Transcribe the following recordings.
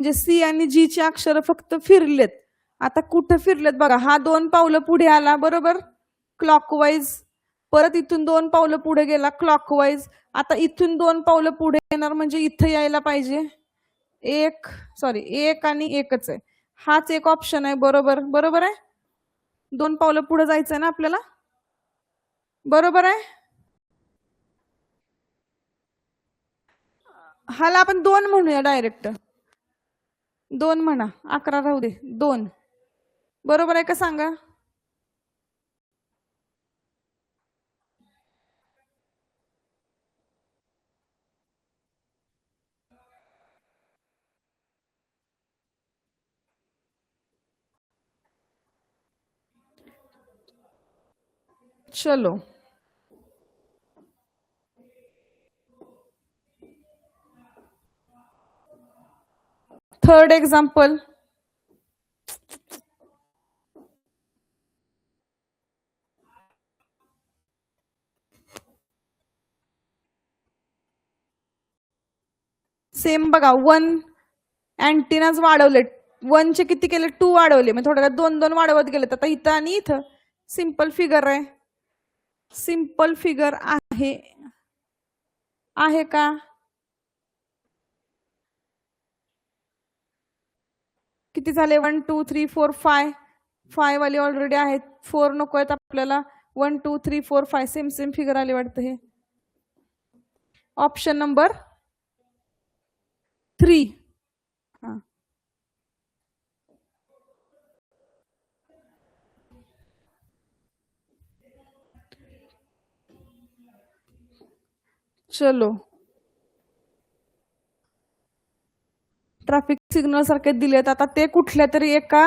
म्हणजे सी आणि जी ची अक्षर फक्त फिरलेत. आता कुठं फिरलेत बघा, हा 2 पावलं पुढे आला बरोबर क्लॉकवाईज, परत इथून 2 पावलं पुढे गेला क्लॉकवाईज, आता इथून 2 पावलं पुढे येणार म्हणजे इथं यायला पाहिजे एक आणि एकच आहे. हाच एक ऑप्शन आहे बरोबर. बरोबर आहे, 2 पावलं पुढे जायचंय ना आपल्याला. बरोबर आहे, हाला आपण 2 म्हणूया डायरेक्ट. 2 म्हणा, 11 राहू दे, 2. बरोबर आहे का सांगा. चलो थर्ड एग्जाम्पल. सेम बघा, 1 अँटीनाच वाढवले, 1 चे किती केले 2 वाढवले, मग थोड्या 2 वाढवत गेले. आता इथं आणि इथं सिंपल फिगर आहे. सिंपल फिगर आहे, आहे का. किती झाले 1 2 3 4 5. 5 वाले ऑलरेडी आहेत, 4 नको आहेत आपल्याला. 1 2 3 4 5 सेम सेम फिगर आले वाटतं. हे ऑप्शन नंबर 3. चलो ट्रॅफिक सिग्नल सारखे दिलेत, आता ते कुठल्या तरी एका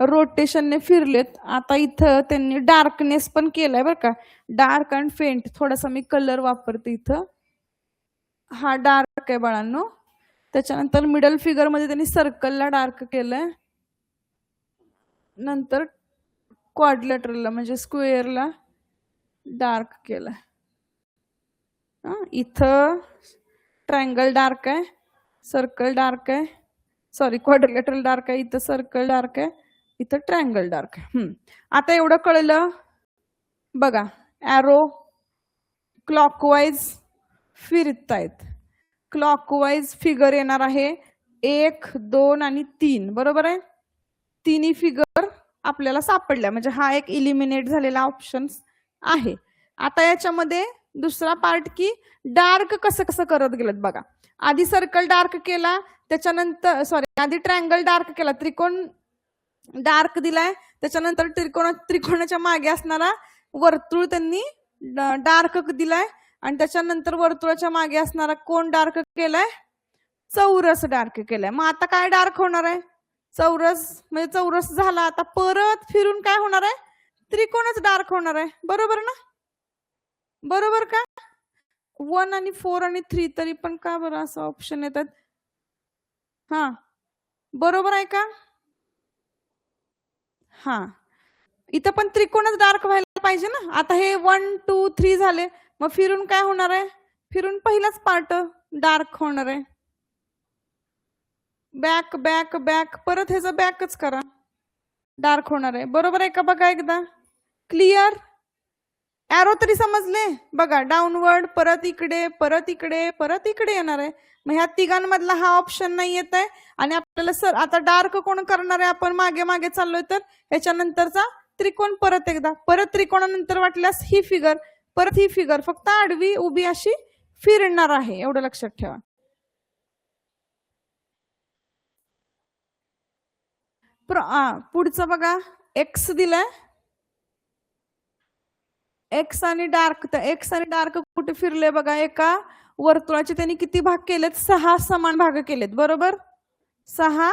रोटेशनने फिरलेत. आता इथं त्यांनी डार्कनेस पण केलाय बरं का, डार्क अँड फेंट. थोडासा मी कलर वापरते इथं. हा डार्क आहे बाळांनो. त्याच्यानंतर मिडल फिगर मध्ये त्यांनी सर्कलला डार्क केलंय, नंतर क्वाड्रिलेटरलला म्हणजे स्क्वेअरला डार्क केलंय. इथं ट्रायंगल डार्क आहे, सर्कल डार्क आहे, सॉरी क्वाड्रिलेटरल डार्क आहे, इथं सर्कल डार्क आहे, इथं ट्रायंगल डार्क आहे. आता एवढं कळलं बघा, ॲरो क्लॉकवाईज फिरतायत. क्लॉकवाईज फिगर येणार आहे 1 2 आणि 3. बरोबर आहे, तिन्ही फिगर आपल्याला सापडल्या, म्हणजे हा एक इलिमिनेट झालेला ऑप्शन आहे. आता याच्यामध्ये दुसरा पार्ट की डार्क कसं कसं करत गेलं बघा. आधी सर्कल डार्क केला, त्याच्यानंतर आधी ट्रायंगल डार्क केला, त्रिकोण डार्क दिलाय, त्याच्यानंतर त्रिकोणाच्या मागे असणारा वर्तुळ त्यांनी डार्क दिलाय, आणि त्याच्यानंतर वर्तुळाच्या मागे असणारा कोण डार्क केलाय, चौरस डार्क केलाय. मग आता काय डार्क होणार आहे, चौरस. म्हणजे चौरस झाला, आता परत फिरून काय होणार आहे, त्रिकोणच डार्क होणार आहे. बरोबर ना, बरोबर का. 1 आणि 4 आणि 3 तरी पण का बरं असं ऑप्शन येतात. हा बरोबर आहे का. हा इथं पण त्रिकोणच डार्क व्हायला पाहिजे ना. आता हे 1 2 3 झाले, मग फिरून काय होणार आहे, फिरून पहिलाच पार्ट डार्क होणार आहे. बॅक बॅक बॅक, परत ह्याचं बॅकच करा, डार्क होणार आहे. बरोबर आहे का बघा एकदा. क्लिअर. ॲरो तरी समजले बघा, डाऊनवर्ड, परत इकडे परत इकडे परत इकडे येणार आहे. मग ह्या तिघांमधला हा ऑप्शन नाही येत आहे. आणि आपल्याला सर आता डार्क कोण करणार आहे, आपण मागे मागे चाललोय, तर याच्यानंतरचा त्रिकोण परत एकदा, परत त्रिकोणानंतर वाटल्यास ही फिगर, परत ही फिगर, फक्त आडवी उभी अशी फिरणार आहे, एवढं लक्षात ठेवा. पुढचं बघा, एक्स दिलाय, एक्स आणि डार्क. तर एक्स आणि डार्क कुठे फिरले बघा, एका वर्तुळाचे त्यांनी किती भाग केलेत, 6 समान भाग केलेत. बरोबर, 6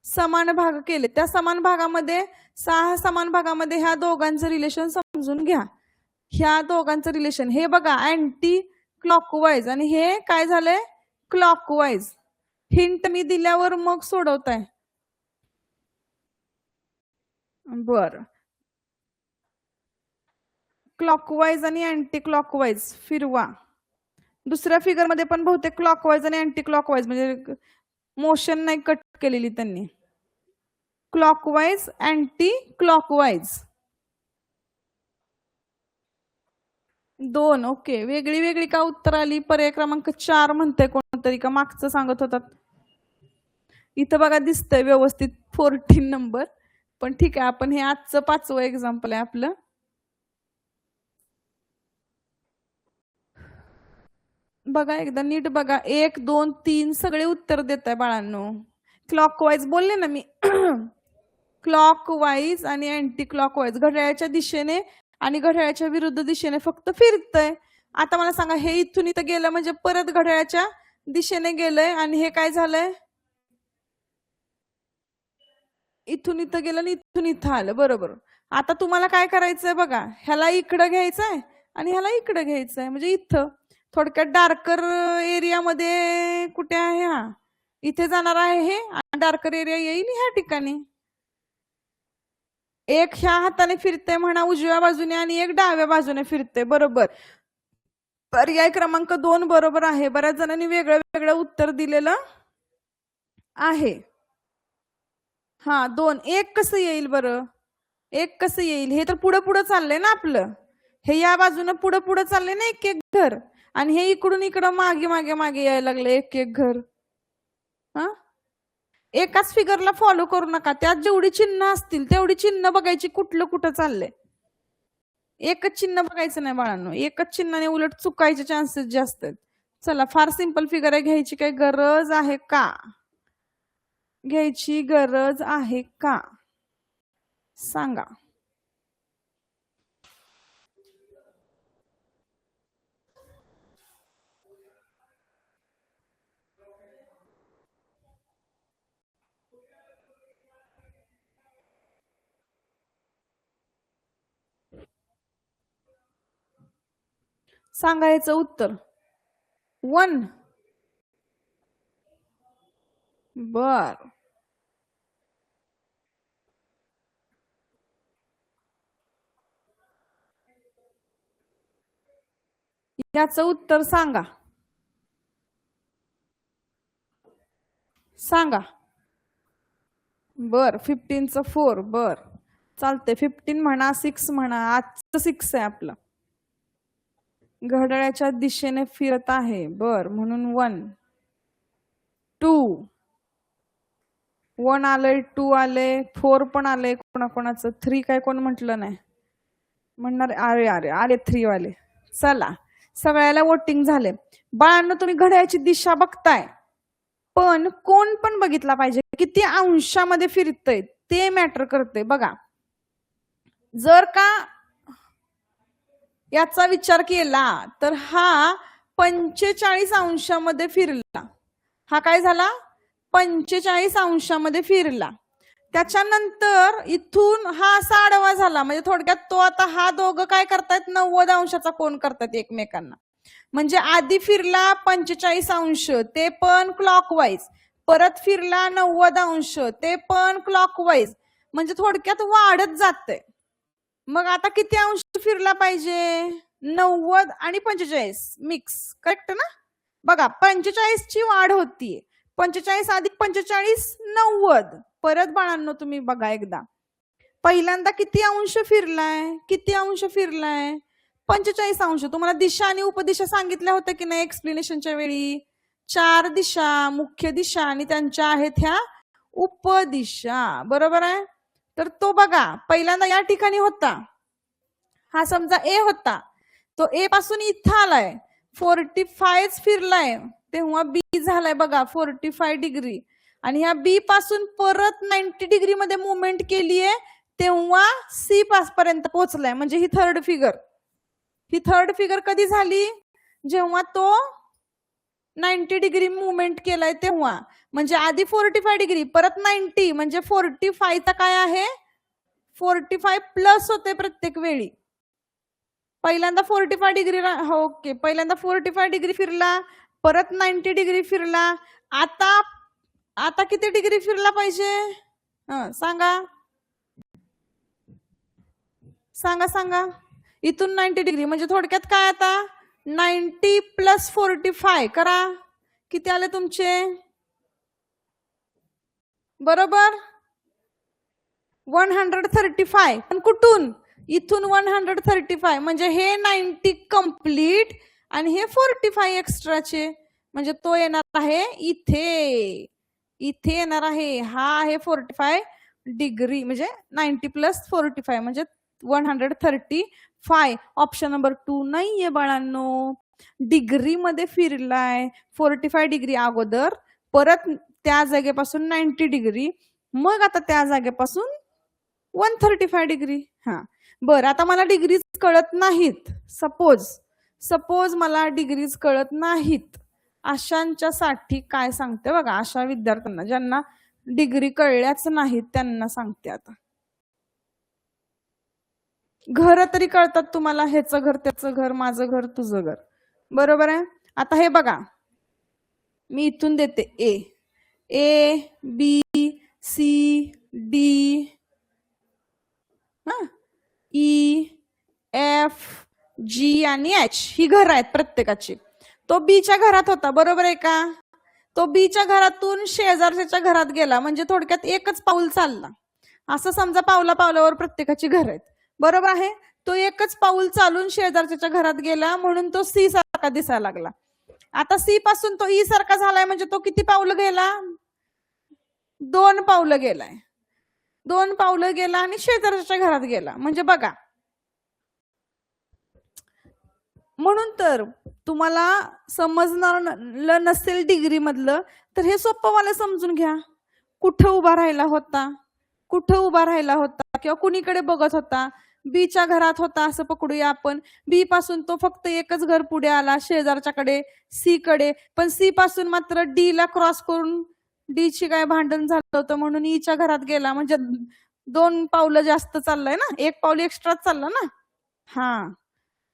समान भाग केले. त्या समान भागामध्ये 6 समान भागामध्ये ह्या दोघांचं रिलेशन समजून घ्या. ह्या दोघांचं रिलेशन हे बघा, अँटी क्लॉकवाईज, आणि हे काय झालंय क्लॉकवाईज. हिंट मी दिल्यावर मग सोडवताय. बर, क्लॉकवाईज आणि अँटी क्लॉकवाईज फिरवा. दुसऱ्या फिगर मध्ये पण बहुतेक क्लॉकवाईज आणि अँटी क्लॉकवाईज म्हणजे मोशन नाही कट केलेली त्यांनी. Clockwise anti clockwise 2. ओके, वेगळी वेगळी का उत्तर आली? पर्याय क्रमांक 4 म्हणते कोणतरी, का मागचं सांगत होतात? इथं बघा दिसतंय व्यवस्थित 14 नंबर, पण ठीक आहे, आपण हे आजचं 5वं एक्झाम्पल आहे आपलं. बघा एकदा नीट बघा, 1 2 3 सगळे उत्तर देत आहे बाळांनो. क्लॉकवाईज बोलले ना मी. क्लॉकवाईज आणि अँटी क्लॉकवाईज, घड्याळाच्या दिशेने आणि घड्याळाच्या विरुद्ध दिशेने फक्त फिरतंय. आता मला सांगा, हे इथून इथं गेलं म्हणजे परत घड्याळाच्या दिशेने गेलंय, आणि हे काय झालंय? इथून इथं गेलं आणि इथून इथं आलं. बरोबर. आता तुम्हाला काय करायचंय बघा, ह्याला इकडं घ्यायचंय आणि ह्याला इकडं घ्यायचंय, म्हणजे इथं थोडक्यात डार्कर एरियामध्ये कुठे आहे? हा इथे जाणार आहे हे, आणि डार्कर एरिया येईल ह्या ठिकाणी. एक ह्या हाताने फिरते म्हणा उजव्या बाजूने, आणि एक डाव्या बाजूने फिरते. बरोबर. पर्याय क्रमांक 2 बरोबर आहे. बऱ्याच जणांनी वेगळं वेगळं उत्तर दिलेलं आहे. हा 2. 1 कसं येईल बरं? 1 कसं येईल? हे तर पुढं पुढं चाललंय ना आपलं, हे या बाजूनं पुढं पुढं चाललंय ना एक एक घर, आणि हे इकडून इकडं मागे मागे मागे यायला लागलं एक एक घर. हा, एकाच फिगरला फॉलो करू नका, त्यात जेवढी चिन्ह असतील तेवढी चिन्ह बघायची, कुठलं कुठं चाललंय. एकच चिन्ह बघायचं नाही बाळांनो, एकच चिन्हाने उलट चुकायचे चान्सेस जास्त आहेत. चला, फार सिंपल फिगर आहे, घ्यायची काही गरज आहे का? घ्यायची गरज आहे का? सांगा. सांगायचं उत्तर 1. बर, याचं उत्तर सांगा. सांगा. बर, 15चं 4. बर, चालते. 15 म्हणा, 6 म्हणा, आजचं 6 आहे आपलं. घड्याळाच्या दिशेने फिरत आहे. बर, म्हणून 1 2. 1 आलंय, 2 आले, 4 पण आले. कोणाकोणाचं 3 काय कोण म्हटलं नाही म्हणणार? अरे अरे आले 3 वाले. चला, सगळ्याला वोटिंग झाले. बाळांनो, तुम्ही घड्याळाची दिशा बघताय, पण कोण पण बघितला पाहिजे, किती अंशामध्ये फिरतय ते मॅटर करते. बघा, जर का याचा विचार केला तर हा 45 अंशामध्ये फिरला. हा काय झाला? 45 अंशामध्ये फिरला. त्याच्यानंतर इथून हा असा आडवा झाला, म्हणजे थोडक्यात तो आता हा दोघं काय करतायत? 90 अंशाचा कोन करतात एकमेकांना. म्हणजे आधी फिरला 45 अंश, ते पण क्लॉकवाईज, परत फिरला 90 अंश, ते पण क्लॉकवाईज, म्हणजे थोडक्यात वाढत जाते. मग आता किती अंश फिरला पाहिजे? 90 आणि 45 मिक्स, करेक्ट ना? बघा, 45 ची वाढ होतीये. 45 अधिक 45 90. परत बाळांनो तुम्ही बघा एकदा, पहिल्यांदा किती अंश फिरलाय? किती अंश फिरलाय? 45 अंश. तुम्हाला दिशा आणि उपदिशा सांगितल्या होत्या की नाही एक्सप्लेनेशनच्या वेळी? 4 दिशा, मुख्य दिशा, आणि त्यांच्या आहेत ह्या उपदिशा. बरोबर आहे? तर तो बघा, पहिल्यांदा या ठिकाणी होता, हा समजा ए होता, तो ए पासून इथं आलाय, 45 फिरलाय, तेव्हा बी झालाय बघा 45 डिग्री, आणि ह्या बी पासून परत 90 डिग्री मध्ये मुवमेंट केलीये, तेव्हा सी पर्यंत पोहोचलाय. म्हणजे ही थर्ड फिगर. ही थर्ड फिगर कधी झाली? जेव्हा तो 90 डिग्री मुवमेंट केलाय तेव्हा. म्हणजे आधी 45 डिग्री, परत 90, म्हणजे 45 चा काय आहे? 45 प्लस होते प्रत्येक वेळी. पहिल्यांदा 45 डिग्री, ओके, पहिल्यांदा 45 डिग्री फिरला, परत 90 डिग्री फिरला. आता किती डिग्री फिरला पाहिजे? सांगा सांगा सांगा. इथून 90 डिग्री, म्हणजे थोडक्यात काय आता? 90 प्लस 45 करा, किती आले तुमचे? बरोबर 135 पण कुठून इथून 135 म्हणजे हे 90 कंप्लीट आणि हे 45 एक्स्ट्राचे म्हणजे तो येणार आहे इथे इथे येणार आहे हा आहे 45 डिग्री म्हणजे 90 प्लस 45 म्हणजे 135 ऑप्शन नंबर 2 नाहीये बाळांनो डिग्री मध्ये फिरलाय 45 डिग्री अगोदर परत त्या जागेपासून 90 डिग्री मग आता त्या जागेपासून 135 डिग्री हा बरं आता मला डिग्रीज कळत नाहीत सपोज मला डिग्रीज कळत नाहीत अशांच्यासाठी काय सांगते बघा अशा विद्यार्थ्यांना ज्यांना डिग्री कळल्याच नाहीत त्यांना सांगते आता घर तरी कळतात तुम्हाला ह्याचं घर त्याचं घर माझं घर तुझं घर बरोबर आहे आता हे बघा मी इथून देते A B C D E F G आणि एच ही घर आहेत प्रत्येकाची तो बीच्या घरात होता बरोबर आहे का तो बीच्या घरातून शेजारच्या घरात गेला म्हणजे थोडक्यात एकच पाऊल चालला असं समजा पावला पावलावर प्रत्येकाची घर आहेत बरोबर आहे तो एकच पाऊल चालून शेजारच्या घरात गेला म्हणून तो सी सारखा दिसायला लागला आता सी पासून तो ई सारखा झालाय म्हणजे तो किती पावलं गेला 2 पावलं गेलाय 2 पावलं गेला आणि शेजारच्या घरात गेला म्हणजे बघा म्हणून तर तुम्हाला समजणार नसेल डिग्री मधलं तर हे सोपं मला समजून घ्या कुठं उभा राहिला होता किंवा कुणीकडे बघत होता बीच्या घरात होता असं पकडूया आपण बी पासून तो फक्त एकच घर पुढे आला शेजारच्याकडे सी कडे पण सी पासून मात्र डी ला क्रॉस करून डी ची काय भांडण झालं होतं म्हणून ईच्या घरात गेला म्हणजे 2 पावलं जास्त चाललंय ना 1 पाऊल एक्स्ट्रा चाललं ना हा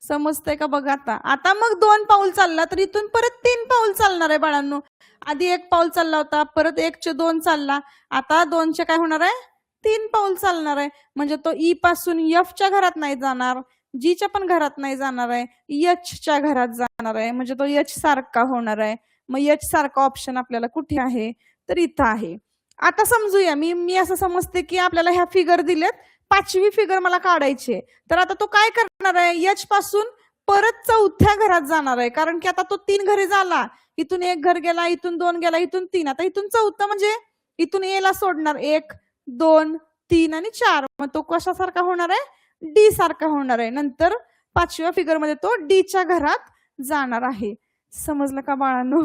समजतंय का बघा आता मग 2 पाऊल चालला तर इथून परत 3 पाऊल चालणार आहे बाळांनो आधी 1 पाऊल चालला होता परत 1 चे 2 चालला आता 2 चे काय होणार आहे 3 पाऊल चालणार आहे म्हणजे तो ई पासून एफ च्या घरात नाही जाणार जी च्या पण घरात नाही जाणार आहे एच च्या घरात जाणार आहे म्हणजे तो एच सारखा होणार आहे मग एच सारखा ऑप्शन आपल्याला कुठे आहे तर इथं आहे आता समजूया मी असं समजते की आपल्याला ह्या फिगर दिलेत 5वी फिगर मला काढायची तर आता तो काय करणार आहे एच पासून परत 4थ्या घरात जाणार आहे कारण की आता तो 3 घरे झाला इथून 1 घर गेला इथून 2 गेला इथून 3 आता इथून 4थं म्हणजे इथून ए ला सोडणार 1 2 3 आणि 4 मग तो कशासारखा होणार आहे डी सारखा होणार आहे नंतर 5व्या फिगर मध्ये तो डी च्या घरात जाणार आहे समजलं का बाळांनो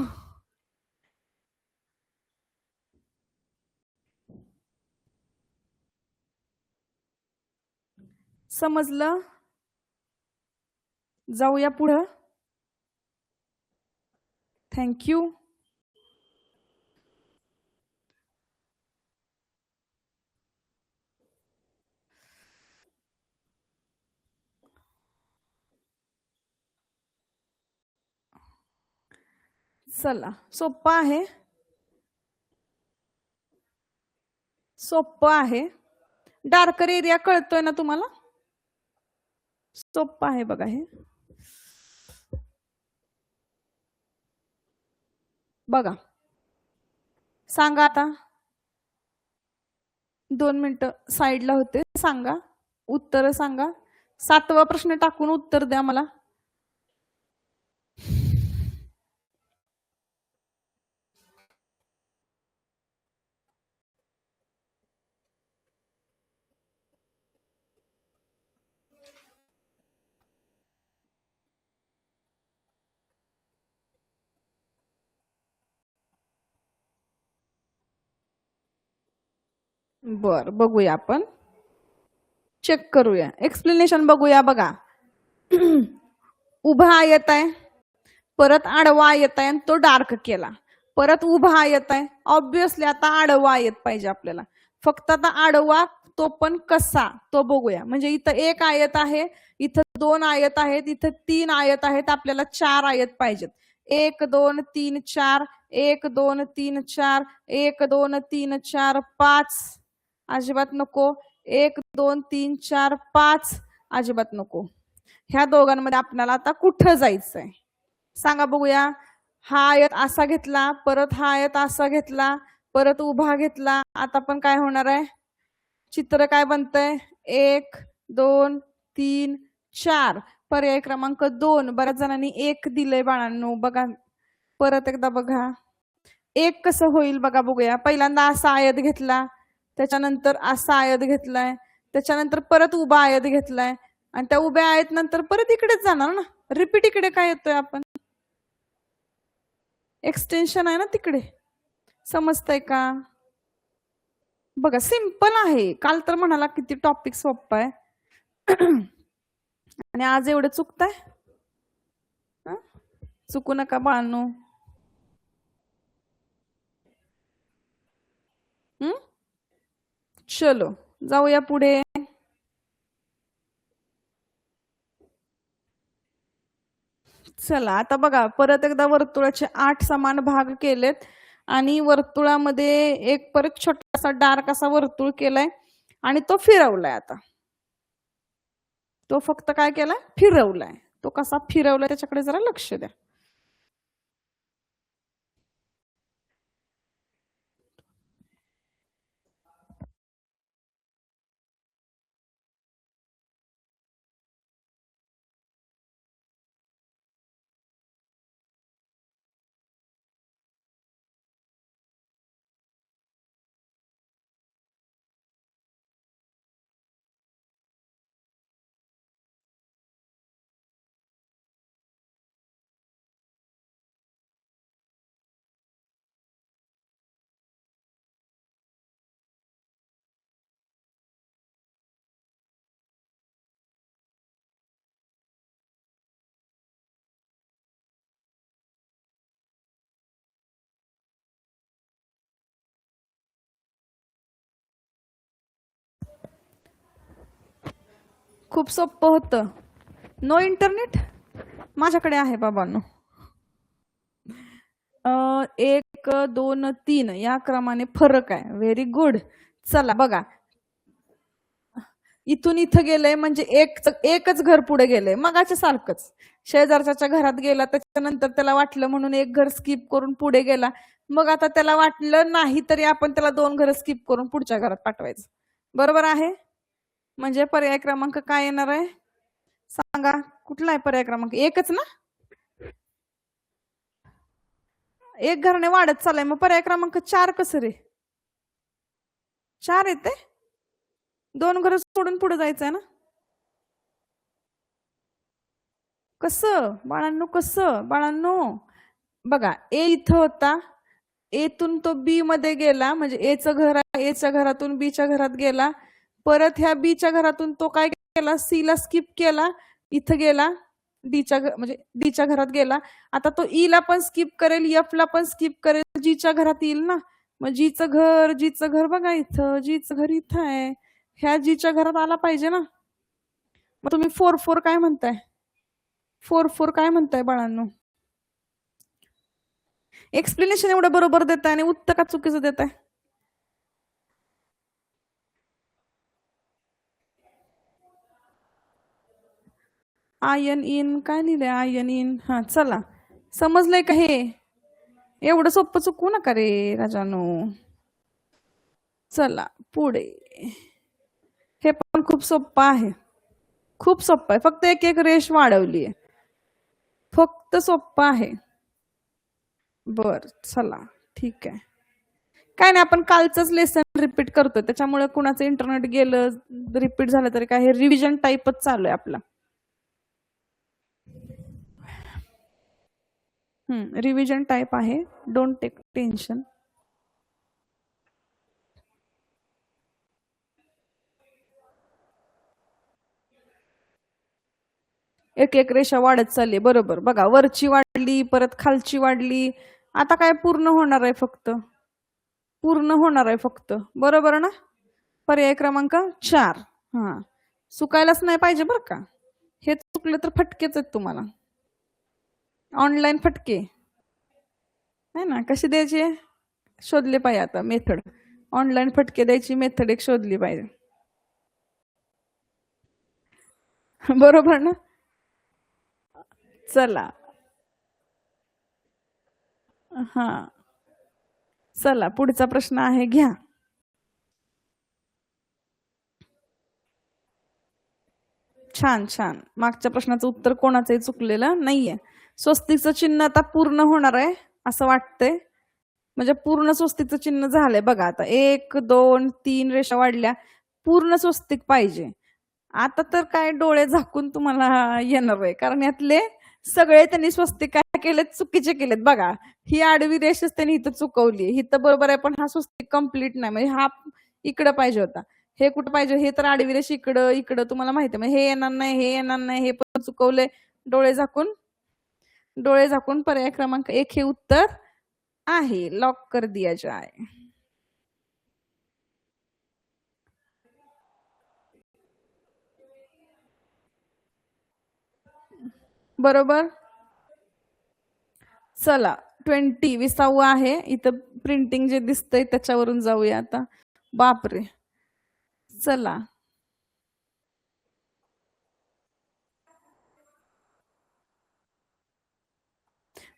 समजलं जाऊया पुढं थँक्यू चला सोपं आहे डार्कर एरिया कळतोय ना तुम्हाला सोपं आहे बघा हे बघा सांगा आता 2 मिनिटं साईडला होते सांगा उत्तर सांगा 7वा प्रश्न टाकून उत्तर द्या मला बर बघूया आपण चेक करूया एक्सप्लेनेशन बघूया बघा उभा आयत आहे परत आडवा आयत आहे आणि तो डार्क केला परत उभा आयत आहे ऑब्विसली आता आडवा आयत पाहिजे आपल्याला फक्त आता आडवा तो पण कसा तो बघूया म्हणजे इथं 1 आयत आहे इथं 2 आयत आहेत इथं 3 आयत आहेत आपल्याला 4 आयत पाहिजेत 1 2 3 4 1 2 3 4 1 2 3 4 5 अजिबात नको 1 2 3 4 5 अजिबात नको ह्या दोघांमध्ये आपल्याला आता कुठं जायचंय सांगा बघूया हा आयत असा घेतला परत हा आयत असा घेतला परत उभा घेतला. आता पण काय होणार आहे, चित्र काय बनतंय, 1 2 3 4. पर्याय क्रमांक 2. बऱ्याच जणांनी 1 दिलंय बाळांनो. बघा परत एकदा बघा 1 कसं होईल बघा, बघूया. पहिल्यांदा असा आयत घेतला, त्याच्यानंतर असा आयत घेतलाय, त्याच्यानंतर परत उभा आयत घेतलाय आणि त्या उभ्या आयत नंतर परत इकडेच जाणार ना. रिपीट इकडे काय येतोय आपण, एक्सटेन्शन आहे ना तिकडे. समजतंय का? बघा सिंपल आहे. काल तर म्हणाला किती टॉपिक सोपा आहे आणि आज एवढं चुकताय. चुकू नका बाळांनो. चलो जाऊया पुढे. चला आता बघा परत एकदा वर्तुळाचे 8 समान भाग केलेत आणि वर्तुळामध्ये एक परत छोटासा डार्क असा वर्तुळ केलाय आणि तो फिरवलाय. आता तो फक्त काय केलाय, फिरवलाय. तो कसा फिरवलाय त्याच्याकडे जरा लक्ष द्या. खूप सोपं होतं. नो इंटरनेट माझ्याकडे आहे बाबांनो. 1 2 3 या क्रमाने फरक आहे. Very good. चला बघा इथून इथं गेलंय म्हणजे एकच घर पुढे गेलंय. मगाच्या सारखंच शेजारच्या घरात गेला, त्याच्यानंतर त्याला वाटलं म्हणून एक घर स्किप करून पुढे गेला. मग आता त्याला वाटलं नाही तरी आपण त्याला 2 घर स्किप करून पुढच्या घरात पाठवायचं. बरोबर आहे. म्हणजे पर्याय क्रमांक काय येणार आहे सांगा, कुठला आहे पर्याय क्रमांक? 1च ना. 1 घराने वाढत चाललंय. मग पर्याय क्रमांक 4 कसं रे? 4 येते. 2 घर सोडून पुढे जायचंय ना. कसं बाळांनो, कसं बाळांनो? बघा ए इथं होता, एतून तो बी मध्ये गेला म्हणजे एचं घर आहे, एच्या घरातून बीच्या घरात गेला. परत ह्या बीच्या घरातून तो काय केला, सी ला स्किप केला, इथं गेला डीच्या म्हणजे डीच्या घरात गेला. आता तो ई ला पण स्किप करेल, एफ ला पण स्किप करेल, जीच्या घरात येईल ना. मग जीचं घर बघा इथं, जीचं घर इथं आहे, ह्या जीच्या घरात आला पाहिजे ना. मग तुम्ही 4 काय म्हणताय? 4 काय म्हणताय बाळांनो? एक्सप्लेनेशन एवढं बरोबर देताय आणि उत्तर का चुकीचं देताय? आयन इन काय लिहिलंय? Ion in. हा चला समजलंय का हे? एवढं सोपं चुकू नका रे राजानो. चला पुढे. हे पण खूप सोपं आहे. खूप सोपं आहे. फक्त एक एक रेष वाढवली आहे. फक्त सोपं आहे. बर चला ठीक आहे. काय नाही, आपण कालचंच लेसन रिपीट करतोय, त्याच्यामुळे कुणाचं इंटरनेट गेलं रिपीट झालं तरी काय, हे रिव्हिजन टाईपच चालू आहे आपला. रिव्हिजन टाईप आहे. Don't take tension. एक एक रेषा वाढत चालली. बरोबर. बघा वरची वाढली, परत खालची वाढली. आता काय पूर्ण होणार आहे, फक्त पूर्ण होणार आहे फक्त. बरोबर ना. पर्याय क्रमांक 4. हा चुकायलाच नाही पाहिजे बरं का. हे चुकलं तर फटकेच आहेत तुम्हाला. ऑनलाईन फटके है ना. कशी द्यायची शोधले पाहिजे आता मेथड. ऑनलाईन फटके द्यायची मेथड एक शोधली पाहिजे. बरोबर ना. चला हा चला पुढचा प्रश्न आहे, घ्या. छान छान. मागच्या प्रश्नाचं उत्तर कोणाचंही चुकलेलं नाहीये. स्वस्तिकचं चिन्ह आता पूर्ण होणार आहे असं वाटतंय. म्हणजे पूर्ण स्वस्तिकचं चिन्ह झालंय बघा. आता 1 2 3 रेषा वाढल्या, पूर्ण स्वस्तिक पाहिजे. आता तर काय डोळे झाकून तुम्हाला येणार आहे, कारण यातले सगळे त्यांनी स्वस्तिक काय केलेत, चुकीचे केलेत बघा. ही आडवी रेषच त्यांनी इथं चुकवली, इथं बरोबर आहे पण हा स्वस्तिक कम्प्लीट नाही, म्हणजे हा इकडं पाहिजे होता. हे कुठं पाहिजे, हे तर आडवी रेष इकडं इकडं तुम्हाला माहिती आहे, म्हणजे हे येणार नाही, हे येणार नाही, हे पण चुकवलंय. डोळे झाकून पर्याय क्रमांक 1 हे उत्तर आहे. लॉक कर दिया जाए. बरोबर. चला 20 आहे इथं. प्रिंटिंग जे दिसतंय त्याच्यावरून जाऊया आता. बापरे. चला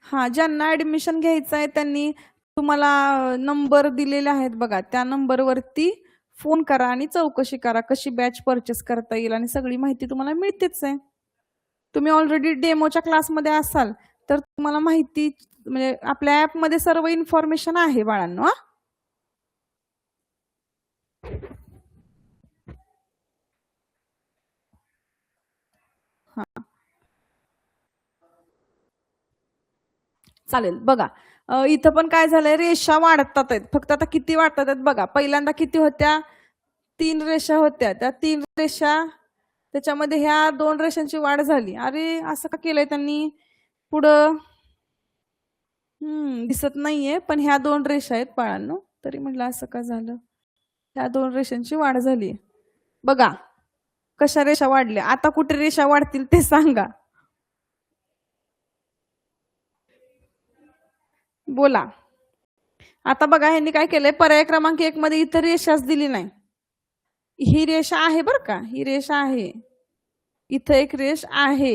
हा, ज्यांना ऍडमिशन घ्यायचं आहे त्यांनी तुम्हाला नंबर दिलेले आहेत बघा, त्या नंबरवरती फोन करा आणि चौकशी करा कशी बॅच परचेस करता येईल, आणि सगळी माहिती तुम्हाला मिळतेच आहे. तुम्ही ऑलरेडी डेमोच्या क्लासमध्ये असाल तर तुम्हाला माहिती, म्हणजे आपल्या ऍपमध्ये सर्व इन्फॉर्मेशन आहे बाळांनो. चालेल बघा. इथं पण काय झालंय, रेषा वाढतात आहेत. फक्त आता किती वाढतात आहेत बघा. पहिल्यांदा किती होत्या, 3 रेषा होत्या. त्या 3 रेषा, त्याच्यामध्ये ह्या 2 रेषांची वाढ झाली. अरे असं का केलंय त्यांनी, पुढं दिसत नाहीये पण ह्या 2 रेषा आहेत बाळांनो, तरी म्हटलं असं का झालं. ह्या 2 रेषांची वाढ झाली बघा. कशा रेषा वाढल्या, आता कुठे रेषा वाढतील ते सांगा. बोला. आता बघा ह्यांनी काय केलंय, पर्याय क्रमांक 1 मध्ये इतर रेषाच दिली नाही. ही रेषा आहे बर का, ही रेषा आहे, इथं एक रेष आहे.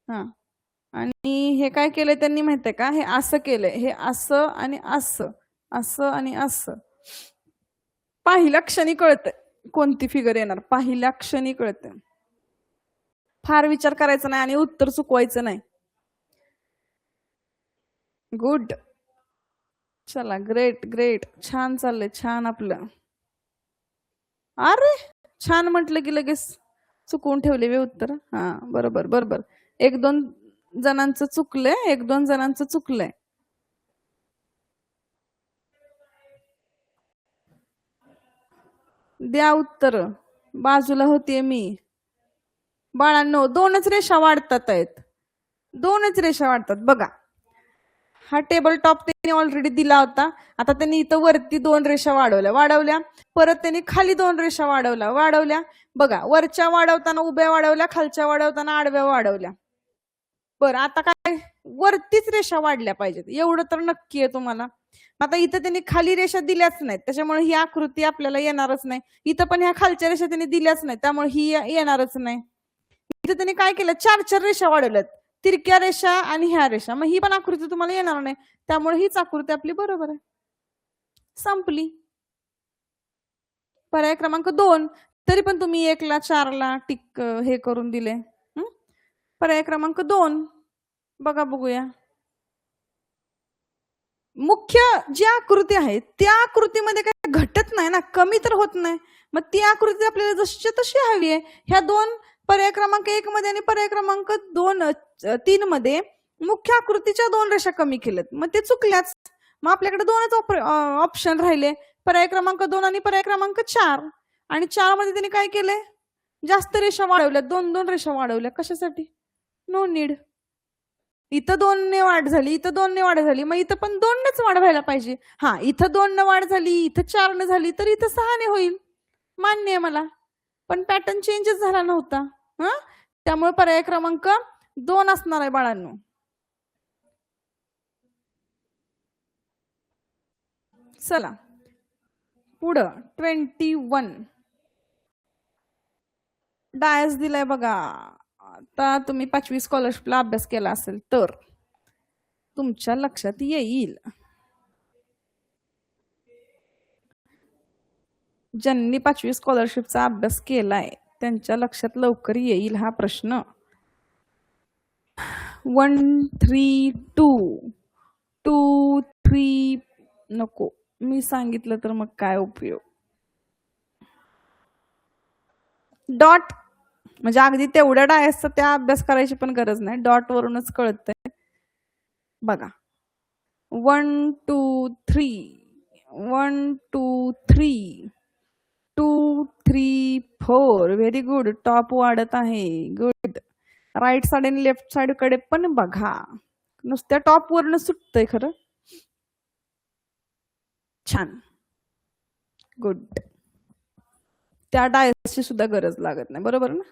हा, आणि हे काय केलंय त्यांनी माहितीये का, हे असं केलंय, हे असं आणि असं, असं आणि असं. पहिल्या क्षणी कळतंय कोणती फिगर येणार, पहिल्या क्षणी कळतंय. फार विचार करायचा नाही आणि उत्तर चुकवायचं नाही. गुड. चला ग्रेट ग्रेट, छान चाललंय, छान आपलं. अरे छान म्हटलं की लगेच चुकवून ठेवले वे उत्तर. हा बरोबर बरोबर. 1-2 जणांचं चुकलंय, 1-2 जणांचं चुकलंय. द्या उत्तर. बाजूला होतीये मी. बाळांनो 2च रेषा वाढतात आहेत, 2च रेषा वाढतात बघा. हा टेबल टॉप त्यांनी ऑलरेडी दिला होता. आता त्यांनी इथं वरती 2 रेषा वाढवल्या, परत त्यांनी खाली 2 रेषा वाढवल्या बघा. वरच्या वाढवताना उभ्या वाढवल्या, खालच्या वाढवताना आडव्या वाढवल्या. बरं आता काय, वरतीच रेषा वाढल्या पाहिजेत एवढं तर नक्की आहे तुम्हाला. आता इथं त्यांनी खाली रेषा दिल्याच नाहीत, त्याच्यामुळे ही आकृती आपल्याला येणारच नाही. इथं पण ह्या खालच्या रेषा त्यांनी दिल्याच नाही, त्यामुळे ही येणारच नाही. इथं त्यांनी काय केलं, 4 रेषा वाढवल्यात, तिरक्या रेषा आणि ह्या रेषा, मग ही पण आकृती तुम्हाला येणार नाही, त्यामुळे हीच आकृती आपली बरोबर आहे. संपली. पर्याय क्रमांक 2. तरी पण तुम्ही 1 ला 4 ला टिक हे करून दिले. पर्याय क्रमांक 2 बघा, बघूया. मुख्य जी आकृती आहे त्या आकृतीमध्ये काही घटत नाही ना, कमी तर होत नाही. मग ती आकृती आपल्याला जशी तशी हवी आहे. ह्या 2 पर्याय क्रमांक 1 मध्ये आणि पर्याय क्रमांक 3 मध्ये मुख्य आकृतीच्या 2 रेषा कमी केल्यात, मग ते चुकल्याच. मग आपल्याकडे 2च ऑप्शन राहिले, पर्याय क्रमांक 2 आणि पर्याय क्रमांक 4. आणि 4 मध्ये त्यांनी काय केलंय, जास्त रेषा वाढवल्या, 2 रेषा वाढवल्या. कशासाठी, नो नीड. इथं 2 ने वाढ झाली, इथं 2 ने वाढ झाली, मग इथं पण 2 नेच वाढ व्हायला पाहिजे. हा, इथं 2 ने वाढ झाली, इथं 4 ने झाली, तर इथं 6 ने होईल, मान्य आहे मला. पण पॅटर्न चेंजच झाला नव्हता. त्यामुळे पर्याय क्रमांक 2 असणार आहे बाळांनो. चला पुढं 21 डायस दिलाय बघा. आता तुम्ही 5वी स्कॉलरशिपला अभ्यास केला असेल तर तुमच्या लक्षात येईल. ज्यांनी 5वी स्कॉलरशिपचा अभ्यास केलाय त्यांच्या लक्षात लवकर येईल हा प्रश्न. 1 3 2 2 3 नको, मी सांगितलं तर मग काय उपयोग. डॉट म्हणजे अगदी तेवढ्या डायसचा त्या अभ्यास करायची पण गरज नाही, डॉट वरूनच कळतंय बघा. 1 2 3 1 2 3 2 3 4 व्हेरी गुड. टॉप वाढत आहे, गुड. राईट साइड आणि लेफ्ट साइड कडे पण बघा, नुसत्या टॉप वरून सुटतंय खरं. छान, गुड. त्या डायसची सुद्धा गरज लागत नाही, बरोबर ना.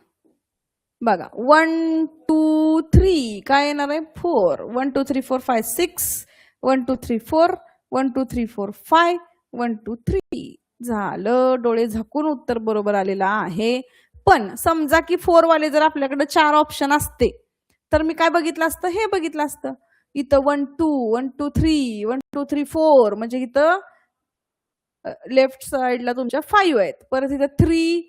बघा 1 2 3 काय येणार आहे 4. 1 2 3 4 5 6 1 2 3 4 1 2 3 4 5 1 2 3 झालं. डोळे झाकून उत्तर बरोबर आलेलं आहे. पण समजा की 4 वाले जर आपल्याकडे 4 ऑप्शन असते तर मी काय बघितलं असतं, हे बघितलं असतं. इथं 1 2 1 2 3 1 2 3 4 म्हणजे इथं लेफ्ट साइडला तुमच्या 5 आहेत. परत इथं 3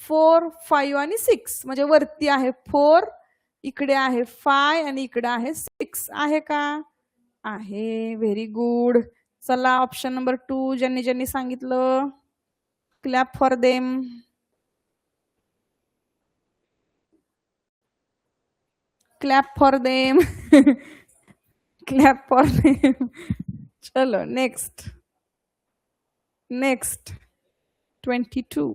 4 5 आणि 6 म्हणजे वरती आहे 4, इकडे आहे 5 आणि इकडे आहे 6. आहे का? आहे. Very good. चला ऑप्शन नंबर 2 ज्यांनी ज्यांनी सांगितलं clap for them. Clap for them. Clap for them. चलो नेक्स्ट. नेक्स्ट 22.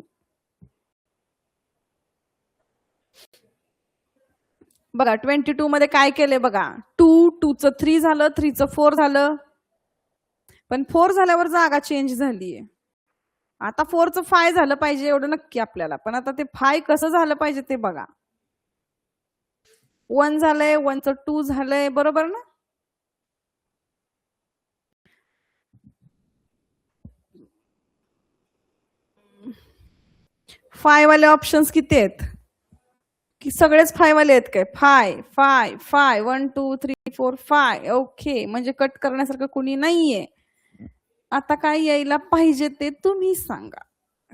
बघा 22 मध्ये काय केले बघा. 2 2चं 3 झालं, 3चं 4 झालं. पण 4 झाल्यावर जागा चेंज झालीये. आता 4चं 5 झालं पाहिजे एवढं नक्की आपल्याला, पण आता ते 5 कसं झालं पाहिजे ते बघा. 1 झालंय, 1चं 2 झालंय, बरोबर ना. फाय वाले ऑप्शन्स किती आहेत की सगळेच 5 वाले आहेत काय. 5 5 5 1 2 3 4 5. ओके, म्हणजे कट करण्यासारखं कुणी नाहीये. आता काय यायला पाहिजे ते तुम्ही सांगा.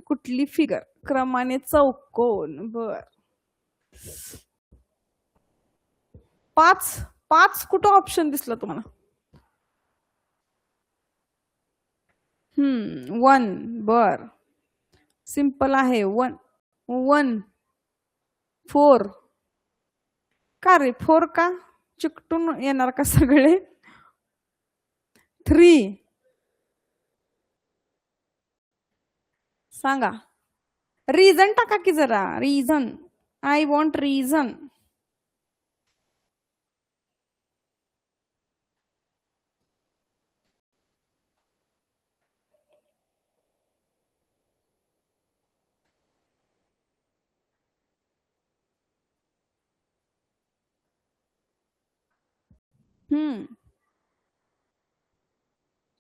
कुठली फिगर क्रमाने चौकोन. बर 5 5 कुठं ऑप्शन दिसलं तुम्हाला. 1 बर सिंपल आहे. 1 1 4 का रे 4 का चिकटून येणार का सगळे. 3 सांगा. रिझन टाका की जरा. Reason, I want reason. हम्म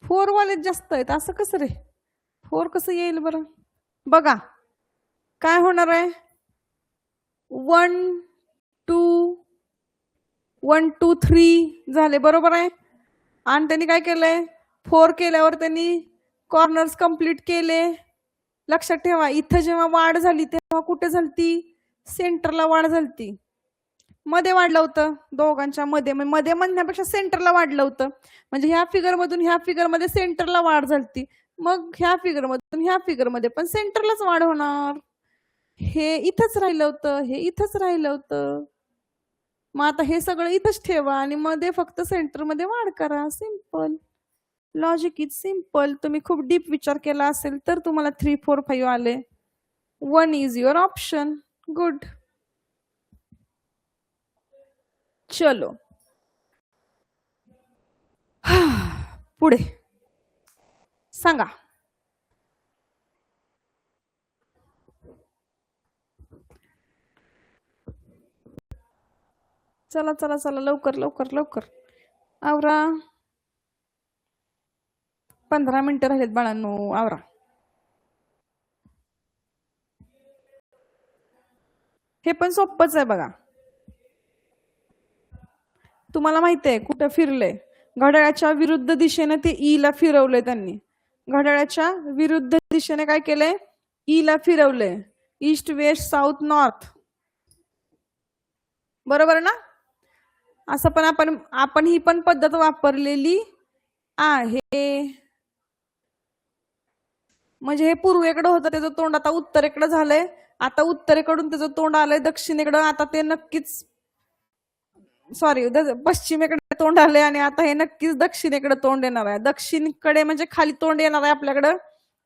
4 वाले जास्त आहेत असं कसं रे. 4 कसं येईल बरं. बघा काय होणार आहे. 1 2 1 2 3 झाले, बरोबर आहे. आणि त्यांनी काय केलंय 4 केल्यावर त्यांनी कॉर्नर्स कंप्लीट केले. लक्षात ठेवा इथं जेव्हा वाढ झाली तेव्हा कुठे झालती, सेंटरला वाढ झालती. मध्ये वाढलं होतं दोघांच्या मध्ये, मध्ये म्हणण्यापेक्षा सेंटरला वाढलं होतं. म्हणजे ह्या फिगर मधून ह्या फिगर मध्ये सेंटरला वाढ झालती. मग ह्या फिगर मधून ह्या फिगर मध्ये पण सेंटरलाच वाढ होणार. हे इथंच राहिलं होतं, हे इथंच राहिलं होतं. मग आता हे सगळं इथंच ठेवा आणि मध्ये फक्त सेंटर मध्ये वाढ करा. Simple logic is simple. तुम्ही खूप डीप विचार केला असेल तर तुम्हाला 3 4 5 आले. 1 इज युअर ऑप्शन. गुड. चलो पुढे सांगा. चला चला चला लवकर लवकर लवकर आवरा. 15 मिनिटं राहिलेत बाळांनो, आवरा. हे पण सोपंच आहे बघा. तुम्हाला माहिती आहे कुठं फिरलंय. घड्याळाच्या विरुद्ध दिशेने ते ई ला फिरवलंय त्यांनी. घड्याळाच्या विरुद्ध दिशेने काय केलंय ईला फिरवलंय. East west south north. बरोबर ना? असं पण आपण आपण ही पण पद्धत वापरलेली आहे. म्हणजे हे पूर्वेकडे होतं त्याचं तोंड आता उत्तरेकडे झालंय. आता उत्तरेकडून त्याचं तोंड आलंय दक्षिणेकडं. आता ते नक्कीच सॉरी पश्चिमेकडे तोंड आले आणि आता हे नक्कीच दक्षिणेकडे तोंड येणार आहे. दक्षिणेकडे म्हणजे खाली तोंड येणार आहे आपल्याकडं.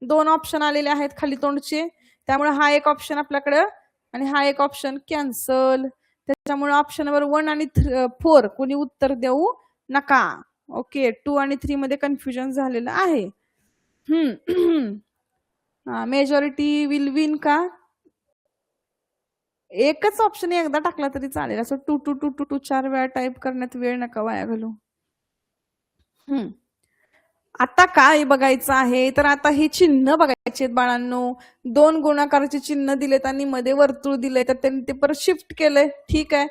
2 ऑप्शन आलेले आहेत खाली तोंडचे. त्यामुळे हा एक ऑप्शन आपल्याकडं आणि हा एक ऑप्शन कॅन्सल. त्याच्यामुळे ऑप्शन नंबर 1 आणि 4 कोणी उत्तर देऊ नका. ओके, 2 आणि 3 मध्ये कन्फ्युजन झालेलं आहे. मेजॉरिटी विल विन का? एकच ऑप्शन एकदा टाकला तरी चालेल. असं two two two two two 4 वेळा टाईप करण्यात वेळ नका वाया घालू. आता काय बघायचं आहे तर आता ही चिन्ह बघायची आहेत बाळांनो. 2 गुणाकाराचे चिन्ह दिलेत आणि मध्ये वर्तुळ दिलंय तर त्यांनी ते परत शिफ्ट केलंय. ठीक आहे.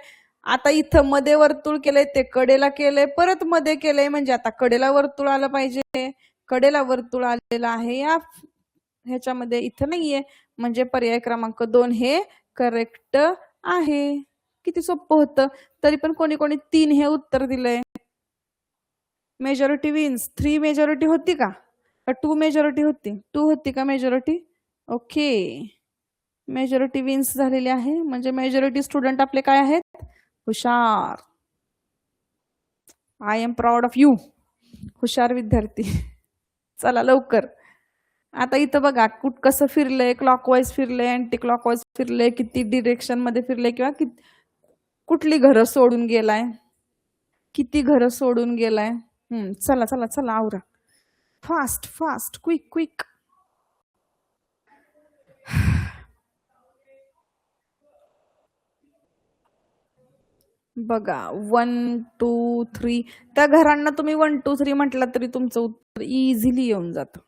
आता इथं मध्ये वर्तुळ केलंय ते कडेला केलंय परत मध्ये केलंय म्हणजे आता कडेला वर्तुळ आलं पाहिजे. कडेला वर्तुळ आलेलं आहे या ह्याच्यामध्ये इथं नाहीये म्हणजे पर्याय क्रमांक 2 हे करेक्ट आहे. किती सोपं होतं. तरी पण कोणी कोणी 3 हे उत्तर दिलंय. Majority wins. 3 मेजॉरिटी होती का? 2 मेजॉरिटी होती? 2 होती का मेजॉरिटी? ओके, मेजॉरिटी विन्स झालेली आहे. म्हणजे मेजॉरिटी स्टुडंट आपले काय आहेत? हुशार. I am proud of you. हुशार विद्यार्थी. चला लवकर. आता इथं बघा कसं फिरलंय. क्लॉकवाईज फिरलंय, अँटी क्लॉकवाईज फिरलंय, किती डिरेक्शन मध्ये फिरलंय किंवा कुठली घरं सोडून गेलाय, किती घरं सोडून गेलाय. चला चला चला आवरा. Fast fast quick quick. बघा 1 2 3 त्या घरांना तुम्ही 1 2 3 म्हटलं तरी तुमचं उत्तर इझिली येऊन जातं.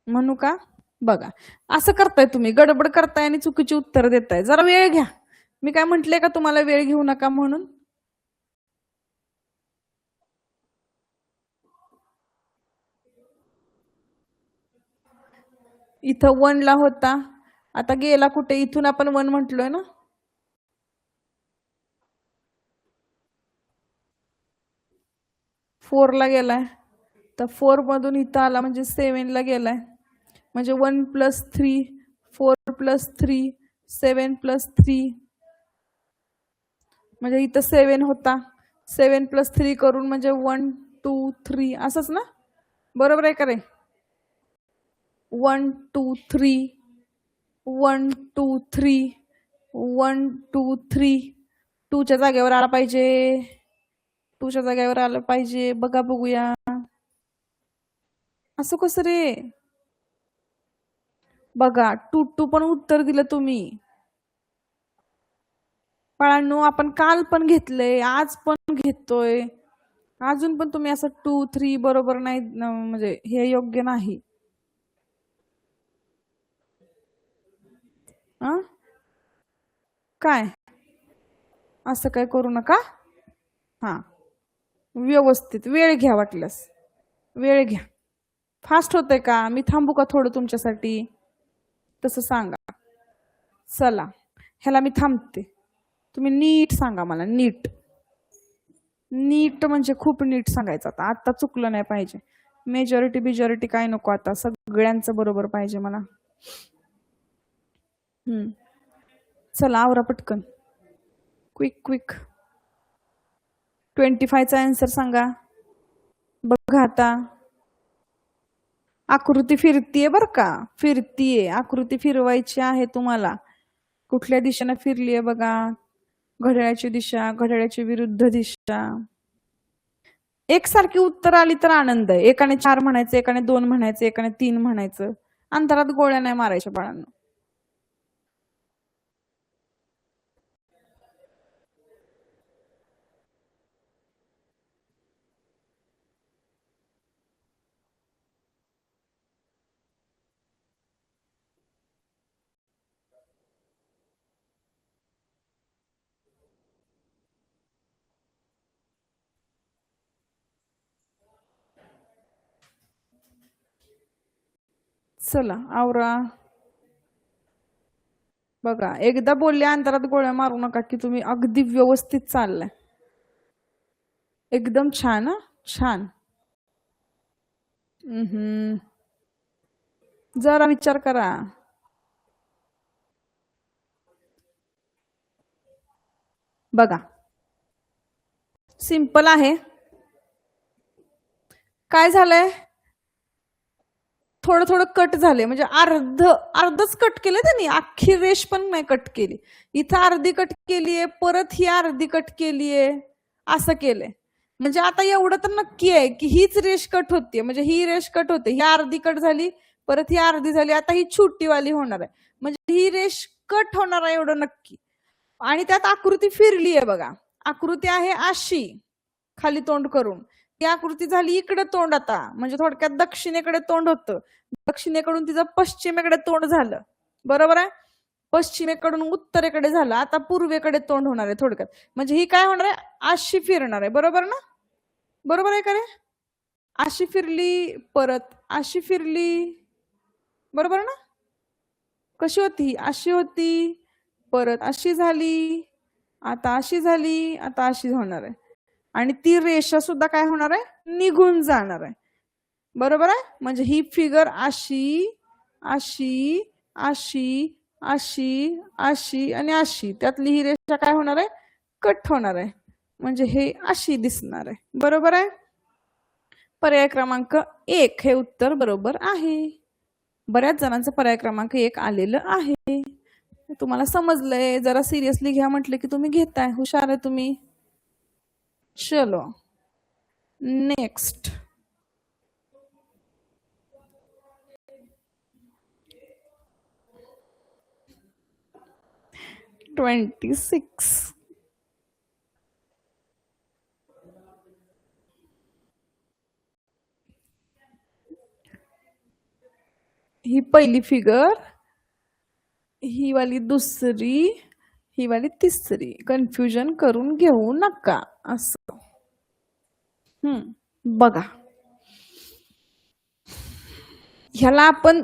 म्हणू का? बघा असं करताय तुम्ही, गडबड करताय आणि चुकीची उत्तर देताय. जरा वेळ घ्या. मी काय म्हंटले का तुम्हाला वेळ घेऊ नका म्हणून? इथं 1 ला होता, आता गेला कुठे? इथून आपण 1 म्हटलोय ना. फोर ला गेलाय तर 4 मधून इथं आला म्हणजे 7 ला गेलाय. म्हणजे 1 + 3 4 + 3 7 + 3 म्हणजे इथं 7 होता. 7 + 3 करून म्हणजे 1 2 3 असंच ना. बरोबर आहे का रे? 1 2 3 1 2 3 1 2 3 2 च्या जागेवर आला पाहिजे. 2 च्या जागेवर आलं पाहिजे. बघा बघूया. असं कसं रे? बघा 2 2 पण उत्तर दिलं तुम्ही. बाळांनो आपण काल पण घेतलंय, आज पण घेतोय, अजून पण तुम्ही असं 2 3 बरोबर नाही म्हणजे हे योग्य नाही. काय असं काय करू नका. हा व्यवस्थित वेळ घ्या. वाटल्यास वेळ घ्या. फास्ट होतंय का? मी थांबू का थोडं तुमच्यासाठी? तसं सांगा. चला ह्याला मी थांबते. तुम्ही नीट सांगा मला. नीट नीट म्हणजे खूप नीट सांगायचं. आता चुकलं नाही पाहिजे. मेजॉरिटी बिजॉरिटी काय नको. आता सगळ्यांचं बरोबर पाहिजे मला. चला आवरा पटकन. Quick quick. 25 चा आन्सर सांगा. बघा आता आकृती फिरतीये बर का. फिरतीये. आकृती फिरवायची आहे तुम्हाला. कुठल्या दिशेने फिरलीये बघा. घड्याळाची दिशा, घड्याळाची विरुद्ध दिशा. एकसारखी उत्तर आली तर आनंद आहे. एकाने 4 म्हणायचं, एकाने 2 म्हणायचं, एकाने 3 म्हणायचं. अंतरात गोळ्या नाही मारायच्या बाळांनो. चला आवरा. बघा एकदा बोलल्या अंतरात गोळ्या मारू नका की तुम्ही अगदी व्यवस्थित चाललाय. एकदम छान. छान. जरा विचार करा. बघा सिंपल आहे. काय झालंय, थोडं थोडं कट झाले, म्हणजे अर्धच कट केलं त्यांनी, अख्खी रेष पण नाही कट केली. इथं अर्धी कट केलीये, परत ही अर्धी कट केलीये, असं केलंय. म्हणजे आता एवढं तर नक्की आहे की हीच रेष कट होतीये, म्हणजे ही रेष कट होते, ही अर्धी कट झाली, परत ही अर्धी झाली, आता ही छोटीवाली होणार आहे, म्हणजे ही रेष कट होणार आहे एवढं नक्की. आणि त्यात आकृती फिरली आहे बघा. आकृती आहे अशी खाली तोंड करून, ती आकृती झाली इकडे तोंड. आता म्हणजे थोडक्यात दक्षिणेकडे तोंड होतं, दक्षिणेकडून तिचं पश्चिमेकडे तोंड झालं, बरोबर आहे. पश्चिमेकडून उत्तरेकडे झालं, आता पूर्वेकडे तोंड होणार आहे थोडक्यात. म्हणजे ही काय होणार आहे, अशी फिरणार आहे, बरोबर ना. बरोबर आहे का रे. अशी फिरली, परत अशी फिरली, बरोबर ना. कशी होती, अशी होती, परत अशी झाली, आता अशी झाली, आता अशी होणार आहे. आणि ती रेषा सुद्धा काय होणार आहे, निघून जाणार आहे, बरोबर आहे. म्हणजे ही फिगर अशी अशी अशी अशी अशी आणि अशी, त्यातली ही रेषा काय होणार आहे, कट होणार आहे, म्हणजे हे अशी दिसणार आहे, बरोबर आहे. पर्याय क्रमांक 1 हे उत्तर बरोबर आहे. बऱ्याच जणांचं पर्याय क्रमांक 1 आलेलं आहे. तुम्हाला समजलंय, जरा सिरियसली घ्या म्हटलं की तुम्ही घेताय, हुशार आहे तुम्ही. चलो नेक्स्ट. (26) ही पहिली फिगर, ही वाली दुसरी, ही वाली तिसरी. कन्फ्युजन करून घेऊ नका असं. बघा ह्याला आपण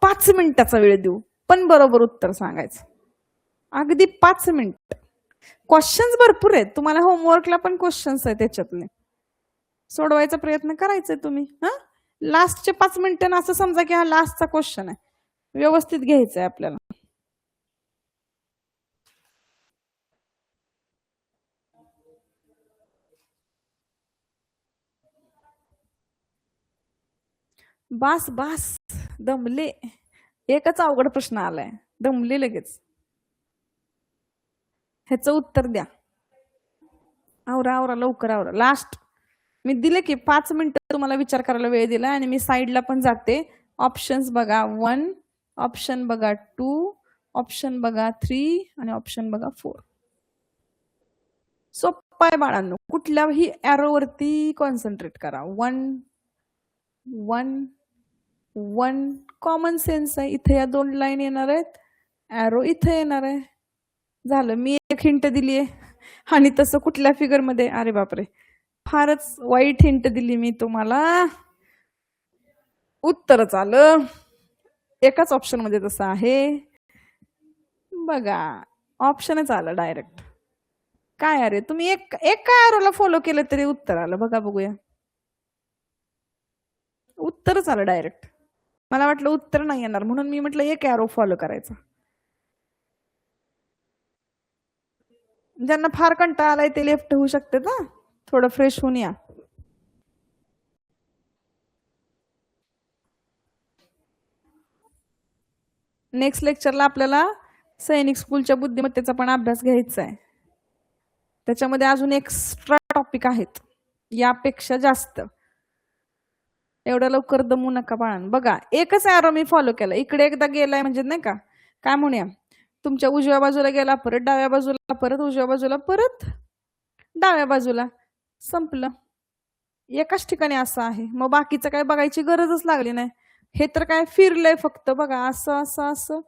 5 मिनिटाचा वेळ देऊ, पण बरोबर उत्तर सांगायचं, अगदी 5 मिनिट. क्वेश्चन्स भरपूर आहेत, तुम्हाला होमवर्कला पण क्वेश्चन्स आहेत, त्याच्यातले सोडवायचा प्रयत्न करायचा तुम्ही. लास्टचे 5 मिनिटं असं समजा की हा लास्टचा क्वेश्चन आहे, व्यवस्थित घ्यायचंय आपल्याला. बास बास, दमले. एकच अवघड प्रश्न आलाय, दमले लगेच. ह्याचं उत्तर द्या. आवरा आवरा लवकर आवरा. लास्ट मी दिले की 5 मिनिटं तुम्हाला विचार करायला वेळ दिला, आणि मी साईडला पण जाते. ऑप्शन्स बघा 1, ऑप्शन बघा 2, ऑप्शन बघा 3 आणि ऑप्शन बघा 4. सोप्पा आहे बाळांनो, कुठल्याही ॲरोवरती कॉन्सन्ट्रेट करा. 1 1 1 कॉमन सेन्स आहे. इथे या 2 लाईन येणार आहेत, ॲरो इथे येणार आहे, झालं. मी एक हिंट दिली आहे, आणि तसं कुठल्या फिगर मध्ये, अरे बापरे फारच वाईट हिंट दिली मी तुम्हाला, उत्तरच आलं. एकाच ऑप्शन मध्ये तसं आहे बघा, ऑप्शनच आलं डायरेक्ट. काय अरे तुम्ही एक काय ॲरोला फॉलो केलं तरी उत्तर आलं, बघा बघूया. उत्तरच आलं डायरेक्ट. मला वाटलं उत्तर नाही येणार, म्हणून मी म्हटलं एक ॲरो फॉलो करायचा. ज्यांना फार कंटाळा आलाय ते लेफ्ट होऊ शकते ना, थोडं फ्रेश होऊन या. नेक्स्ट लेक्चरला आपल्याला सैनिक स्कूलच्या बुद्धिमत्तेचा पण अभ्यास घ्यायचा आहे. त्याच्यामध्ये अजून एक्स्ट्रा टॉपिक आहेत, यापेक्षा जास्त. एवढं लवकर दमू नका बाळांनो. बघा एकच ॲरो मी फॉलो केला, इकडे एकदा गेलाय म्हणजे नाही का, काय म्हणूया, तुमच्या उजव्या बाजूला गेला, परत डाव्या बाजूला, परत उजव्या बाजूला, परत डाव्या बाजूला, संपलं. एकाच ठिकाणी असं आहे, मग बाकीचं काय बघायची गरजच लागली नाही. हे तर काय फिरलंय फक्त, बघा असं असं असं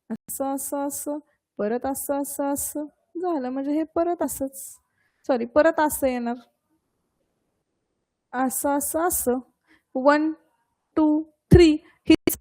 असं असं असं, परत असं असं असं झालं, म्हणजे हे परत असंच, सॉरी परत असं येणार, असं असं असं, 1 2 3 हीच